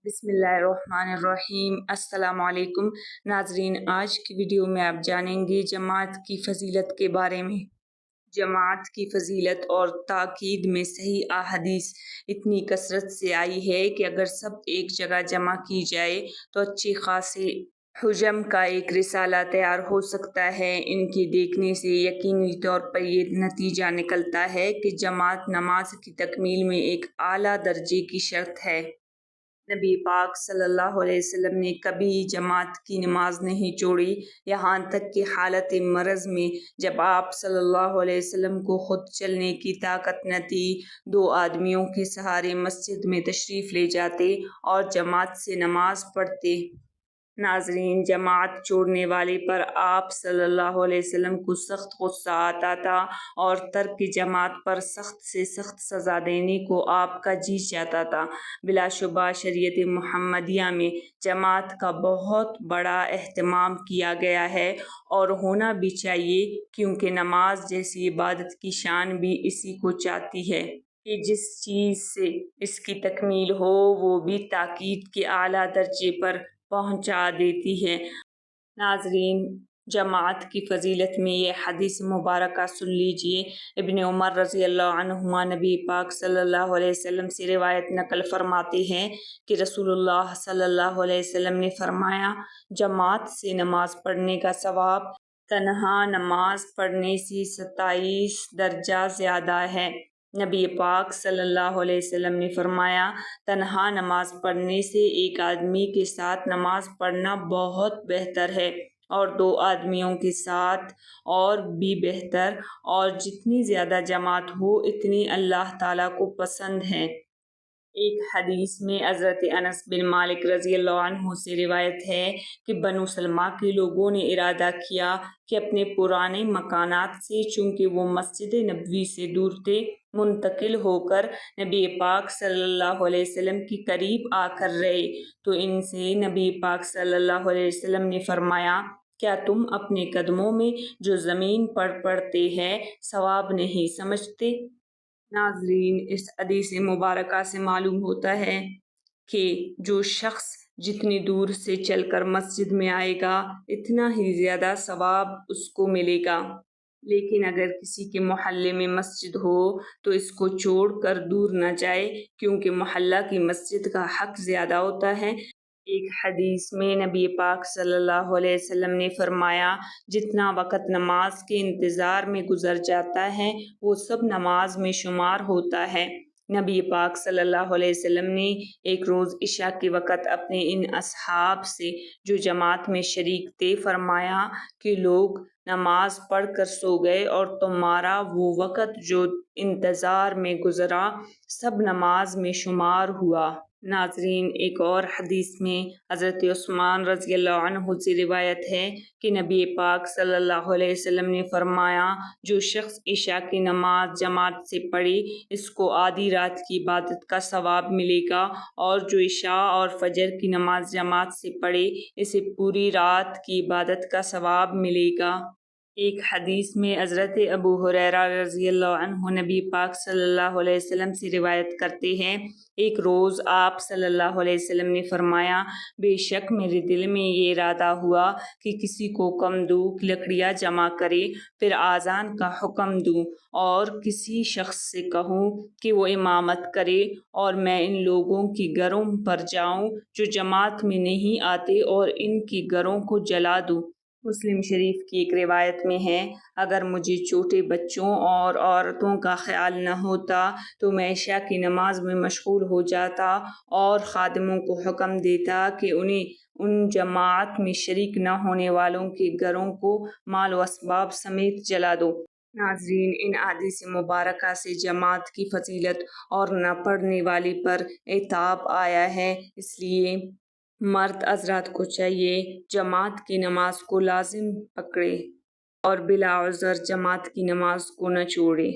بسم اللہ الرحمن الرحیم۔ السلام علیکم ناظرین، آج کی ویڈیو میں آپ جانیں گے جماعت کی فضیلت کے بارے میں۔ جماعت کی فضیلت اور تاکید میں صحیح احادیث اتنی کثرت سے آئی ہے کہ اگر سب ایک جگہ جمع کی جائے تو اچھی خاصی حجم کا ایک رسالہ تیار ہو سکتا ہے۔ ان کے دیکھنے سے یقینی طور پر یہ نتیجہ نکلتا ہے کہ جماعت نماز کی تکمیل میں ایک اعلیٰ درجے کی شرط ہے۔ نبی پاک صلی اللہ علیہ وسلم نے کبھی جماعت کی نماز نہیں چھوڑی، یہاں تک کہ حالت مرض میں جب آپ صلی اللہ علیہ وسلم کو خود چلنے کی طاقت نہ تھی، 2 آدمیوں کے سہارے مسجد میں تشریف لے جاتے اور جماعت سے نماز پڑھتے۔ ناظرین، جماعت چھوڑنے والے پر آپ صلی اللہ علیہ وسلم کو سخت غصہ آتا تھا اور ترک جماعت پر سخت سے سخت سزا دینے کو آپ کا جی چاہتا تھا۔ بلا شبہ شریعت محمدیہ میں جماعت کا بہت بڑا اہتمام کیا گیا ہے اور ہونا بھی چاہیے، کیونکہ نماز جیسی عبادت کی شان بھی اسی کو چاہتی ہے کہ جس چیز سے اس کی تکمیل ہو وہ بھی تاکید کے اعلیٰ درجے پر پہنچا دیتی ہے۔ ناظرین، جماعت کی فضیلت میں یہ حدیث مبارکہ سن لیجئے۔ ابن عمر رضی اللہ عنہما نبی پاک صلی اللہ علیہ وسلم سے روایت نقل فرماتے ہیں کہ رسول اللہ صلی اللہ علیہ وسلم نے فرمایا، جماعت سے نماز پڑھنے کا ثواب تنہا نماز پڑھنے سے 27 درجہ زیادہ ہے۔ نبی پاک صلی اللہ علیہ وسلم نے فرمایا، تنہا نماز پڑھنے سے ایک آدمی کے ساتھ نماز پڑھنا بہت بہتر ہے، اور 2 آدمیوں کے ساتھ اور بھی بہتر، اور جتنی زیادہ جماعت ہو اتنی اللہ تعالیٰ کو پسند ہے۔ ایک حدیث میں حضرت انس بن مالک رضی اللہ عنہ سے روایت ہے کہ بنو سلمہ کے لوگوں نے ارادہ کیا کہ اپنے پرانے مکانات سے، چونکہ وہ مسجد نبوی سے دور تھے، منتقل ہو کر نبی پاک صلی اللہ علیہ وسلم کے قریب آ کر رہے، تو ان سے نبی پاک صلی اللہ علیہ وسلم نے فرمایا، کیا تم اپنے قدموں میں جو زمین پر پڑتے ہیں ثواب نہیں سمجھتے؟ ناظرین، اس حدیث مبارکہ سے معلوم ہوتا ہے کہ جو شخص جتنی دور سے چل کر مسجد میں آئے گا اتنا ہی زیادہ ثواب اس کو ملے گا، لیکن اگر کسی کے محلے میں مسجد ہو تو اس کو چھوڑ کر دور نہ جائے، کیونکہ محلہ کی مسجد کا حق زیادہ ہوتا ہے۔ ایک حدیث میں نبی پاک صلی اللہ علیہ وسلم نے فرمایا، جتنا وقت نماز کے انتظار میں گزر جاتا ہے وہ سب نماز میں شمار ہوتا ہے۔ نبی پاک صلی اللہ علیہ وسلم نے ایک روز عشاء کے وقت اپنے ان اصحاب سے جو جماعت میں شریک تھے فرمایا کہ لوگ نماز پڑھ کر سو گئے اور تمہارا وہ وقت جو انتظار میں گزرا سب نماز میں شمار ہوا۔ ناظرین، ایک اور حدیث میں حضرت عثمان رضی اللہ عنہ سے روایت ہے کہ نبی پاک صلی اللہ علیہ وسلم نے فرمایا، جو شخص عشاء کی نماز جماعت سے پڑھے اس کو آدھی رات کی عبادت کا ثواب ملے گا، اور جو عشاء اور فجر کی نماز جماعت سے پڑھے اسے پوری رات کی عبادت کا ثواب ملے گا۔ ایک حدیث میں حضرت ابو ہریرہ رضی اللہ عنہ نبی پاک صلی اللہ علیہ وسلم سے روایت کرتے ہیں، ایک روز آپ صلی اللہ علیہ وسلم نے فرمایا، بے شک میرے دل میں یہ ارادہ ہوا کہ کسی کو کم دھوپ لکڑیاں جمع کرے، پھر آذان کا حکم دوں اور کسی شخص سے کہوں کہ وہ امامت کرے، اور میں ان لوگوں کی گھروں پر جاؤں جو جماعت میں نہیں آتے اور ان کی گھروں کو جلا دوں۔ مسلم شریف کی ایک روایت میں ہے، اگر مجھے چھوٹے بچوں اور عورتوں کا خیال نہ ہوتا تو میں عشاء کی نماز میں مشغول ہو جاتا اور خادموں کو حکم دیتا کہ انہیں ان جماعت میں شریک نہ ہونے والوں کے گھروں کو مال و اسباب سمیت جلا دو۔ ناظرین، ان احادیث مبارکہ سے جماعت کی فضیلت اور نہ پڑھنے والی پر عتاب آیا ہے، اس لیے مرد حضرات کو چاہیے جماعت کی نماز کو لازم پکڑے اور بلا عذر جماعت کی نماز کو نہ چھوڑے۔